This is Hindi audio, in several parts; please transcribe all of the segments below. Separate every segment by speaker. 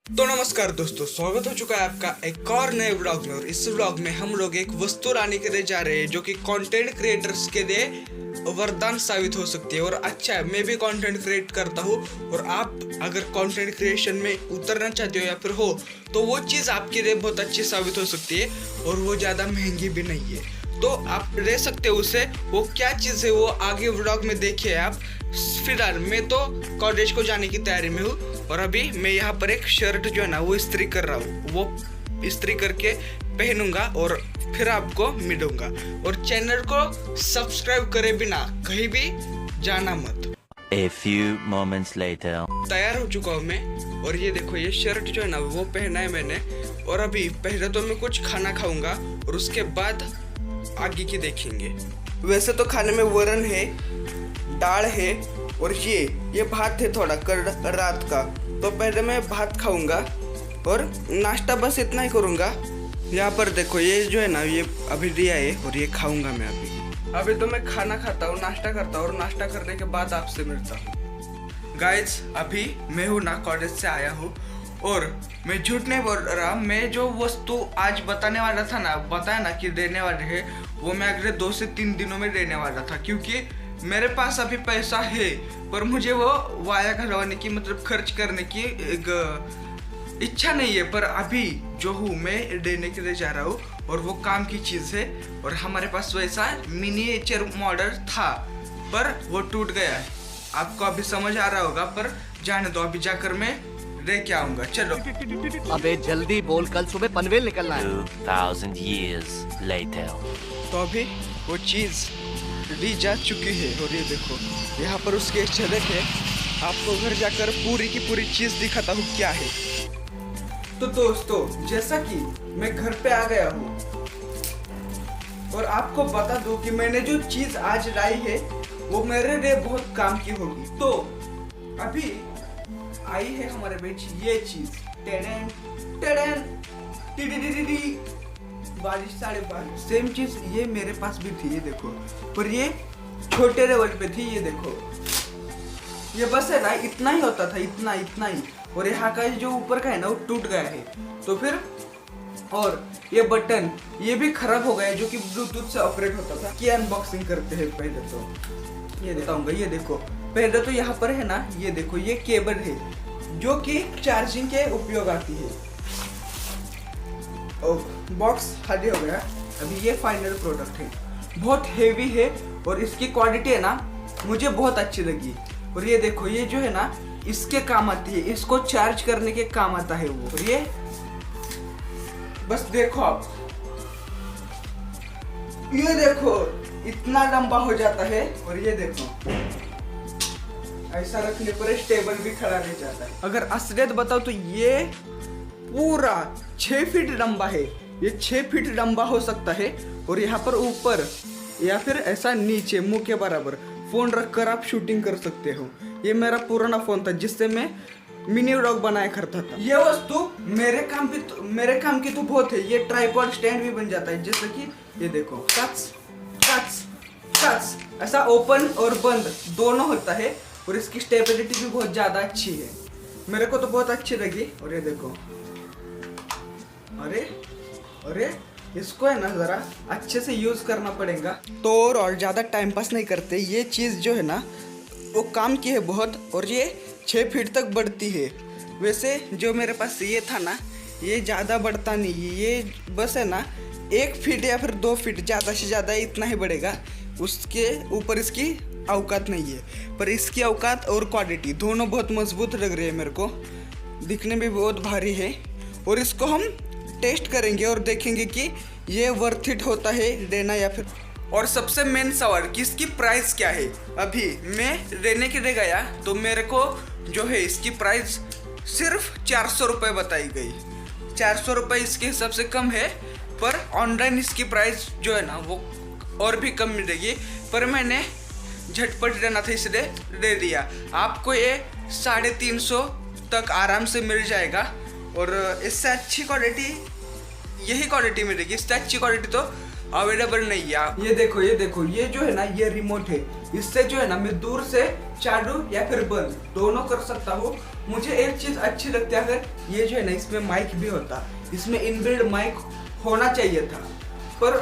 Speaker 1: तो नमस्कार दोस्तों, स्वागत हो चुका है आपका एक और नए व्लॉग में। और इस व्लॉग में हम लोग एक वस्तु लाने के लिए जा रहे हैं जो कि कंटेंट क्रिएटर्स के लिए वरदान साबित हो सकती है। और अच्छा है, मैं भी कंटेंट क्रिएट करता हूँ और आप अगर कंटेंट क्रिएशन में उतरना चाहते हो या फिर हो तो वो चीज़ आपके लिए बहुत अच्छी साबित हो सकती है और वो ज़्यादा महंगी भी नहीं है, तो आप ले सकते हो उसे। वो क्या चीज़ है वो आगे व्लॉग में देखिए आप। फिलहाल मैं तो कॉलेज को जाने की तैयारी में हूँ और अभी मैं यहाँ पर एक शर्ट जो है ना वो इस्त्री कर रहा हूँ। वो इस्त्री करके पहनूंगा और फिर आपको मिलूंगा। और चैनल को सब्सक्राइब करे बिना कहीं भी जाना मत।
Speaker 2: A few moments later.
Speaker 1: तैयार हो चुका हूँ मैं और ये देखो, ये शर्ट जो है ना वो पहना है मैंने। और अभी पहले तो मैं कुछ खाना खाऊंगा और उसके बाद आगे की देखेंगे। वैसे तो खाने में वरण है, दाल है और ये भात है थोड़ा कर रात का। तो पहले मैं भात खाऊंगा और नाश्ता बस इतना ही करूंगा। यहाँ पर देखो, ये जो है ना ये अभी दिया है और ये खाऊंगा मैं अभी तो मैं खाना खाता हूँ, नाश्ता करता हूँ और नाश्ता करने के बाद आपसे मिलता हूँ। गाइज, अभी मैं हूँ ना कॉलेज से आया हूँ और मैं झूठ नहीं बोल रहा। मैं जो वस्तु आज बताने वाला था ना, बताया ना कि देने वाले है, वो मैं अगले 2 से 3 दिनों में देने वाला था। क्योंकि मेरे पास अभी पैसा है पर मुझे वो वाया करवाने की, मतलब खर्च करने की एक इच्छा नहीं है। पर अभी जो हूँ मैं देने के लिए जा रहा हूँ और वो काम की चीज़ है। और हमारे पास वैसा मिनिएचर मॉडल था पर वो टूट गया है। आपको अभी समझ आ रहा होगा, पर जाने दो, अभी जाकर मैं लेके आऊंगा। चलो
Speaker 3: अबे जल्दी बोल, कल सुबह पनवेल निकलना है।
Speaker 2: 2000 years later.
Speaker 1: तो अभी वो चीज़ ली जा चुकी है और ये देखो यहाँ पर उसके झलक है। आपको घर जाकर पूरी की पूरी चीज़ दिखाता हूँ क्या है। तो दोस्तों, जैसा कि मैं घर पे आ गया हूँ और आपको बता दूं कि मैंने जो चीज़ आज लाई है वो मेरे लिए बहुत काम की होगी। तो अभी आई है हमारे बीच ये चीज़, टेडन टेडन टिडिडिडिडी, 22-22 सेम चीज ये मेरे पास भी थी। ये देखो, पर ये छोटे लेवल पे थी। ये देखो, ये बस है ना इतना ही होता था, इतना ही। और यहाँ का जो ऊपर का है ना वो टूट गया है। तो फिर और ये बटन ये भी खराब हो गया है, जो कि ब्लूटूथ से ऑपरेट होता था। कि अनबॉक्सिंग करते हैं पहले तो ये बताऊंगा। ये देखो, पहले तो यहाँ पर है ना, ये देखो ये केबल है जो कि चार्जिंग के उपयोग आती है। बॉक्स खाली हो गया। अभी ये फाइनल प्रोडक्ट है, बहुत हेवी है और इसकी क्वालिटी है ना मुझे बहुत अच्छी लगी। और ये देखो, ये जो है ना इसके काम आती है, इसको चार्ज करने के काम आता है वो। और ये बस देखो आप, ये देखो इतना लंबा हो जाता है। और ये देखो ऐसा रखने पर स्टेबल भी खड़ा रह जाता है। अगर असलियत बताओ तो ये पूरा 6 फीट लंबा है। ये 6 फीट लंबा हो सकता है। और यहाँ पर ऊपर या फिर ऐसा नीचे मुंह के बराबर फोन रखकर आप शूटिंग कर सकते हो। ये मेरा पुराना फोन था जिससे मैं मिनी व्लॉग बनाया करता था। ये वस्तु मेरे काम की तो बहुत है। ये ट्राइपॉड स्टैंड भी बन जाता है। जैसे कि ये देखो, कट्स ऐसा ओपन और बंद दोनों होता है। और इसकी स्टेबिलिटी भी बहुत ज्यादा अच्छी है, मेरे को तो बहुत अच्छी लगी। और ये देखो, अरे इसको है ना जरा अच्छे से यूज करना पड़ेगा। तो और ज्यादा टाइम पास नहीं करते, ये चीज जो है ना वो काम की है बहुत। और ये 6 फीट तक बढ़ती है। वैसे जो मेरे पास ये था ना, ये ज़्यादा बढ़ता नहीं, ये बस है ना 1 फीट या फिर 2 फीट, ज़्यादा से ज़्यादा इतना ही बढ़ेगा। उसके ऊपर इसकी औकात नहीं है। पर इसकी औकात और क्वालिटी दोनों बहुत मजबूत लग रही है मेरे को, दिखने में बहुत भारी है। और इसको हम टेस्ट करेंगे और देखेंगे कि ये वर्थ इट होता है लेना या फिर। और सबसे मेन सवाल कि इसकी प्राइस क्या है। अभी मैं लेने के लिए गया तो मेरे को जो है इसकी प्राइस सिर्फ 400 रुपये बताई गई। 400 रुपये इसके हिसाब से कम है, पर ऑनलाइन इसकी प्राइस जो है ना वो और भी कम मिलेगी। पर मैंने झटपट लेना था इसलिए ले लिया। आपको ये 350 तक आराम से मिल जाएगा। और इससे अच्छी क्वालिटी यही क्वालिटी मिलेगी। इससे अच्छी क्वालिटी तो अवेलेबल नहीं है। ये देखो ये जो है ना ये रिमोट है, इससे जो है ना मैं दूर से चालू या फिर बंद दोनों कर सकता हूँ। मुझे एक चीज अच्छी लगती है, अगर ये जो है ना इसमें माइक भी होता, इसमें इनबिल्ड माइक होना चाहिए था, पर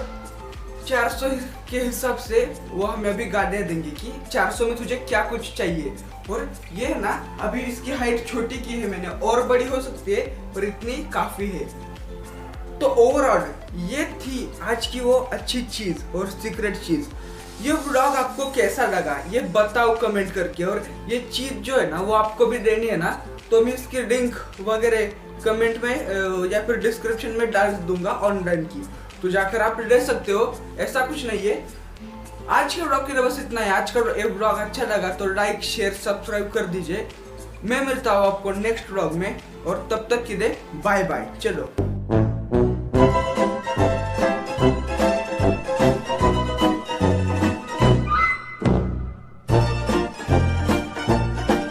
Speaker 1: 400 के हिसाब से वो हमें अभी गालियाँ देंगे कि 400 में तुझे क्या कुछ चाहिए। और ये है ना अभी इसकी हाइट छोटी की है मैंने, और बड़ी हो सकती है पर इतनी काफी है। तो ओवरऑल ये थी आज की वो अच्छी चीज और सीक्रेट चीज। ये व्लॉग आपको कैसा लगा ये बताओ कमेंट करके, और ये चीज जो है ना वो आपको भी देनी है ना, तो मैं इसकी लिंक वगैरह कमेंट में या फिर डिस्क्रिप्शन में डाल दूंगा ऑनलाइन की, तो जाकर आप ले सकते हो। ऐसा कुछ नहीं है। आज के व्लॉग के लिए बस इतना है। आज का ये व्लॉग अच्छा लगा तो लाइक शेयर सब्सक्राइब कर दीजिए। मैं मिलता हूँ आपको नेक्स्ट व्लॉग में, और तब तक के लिए बाय बाय। चलो।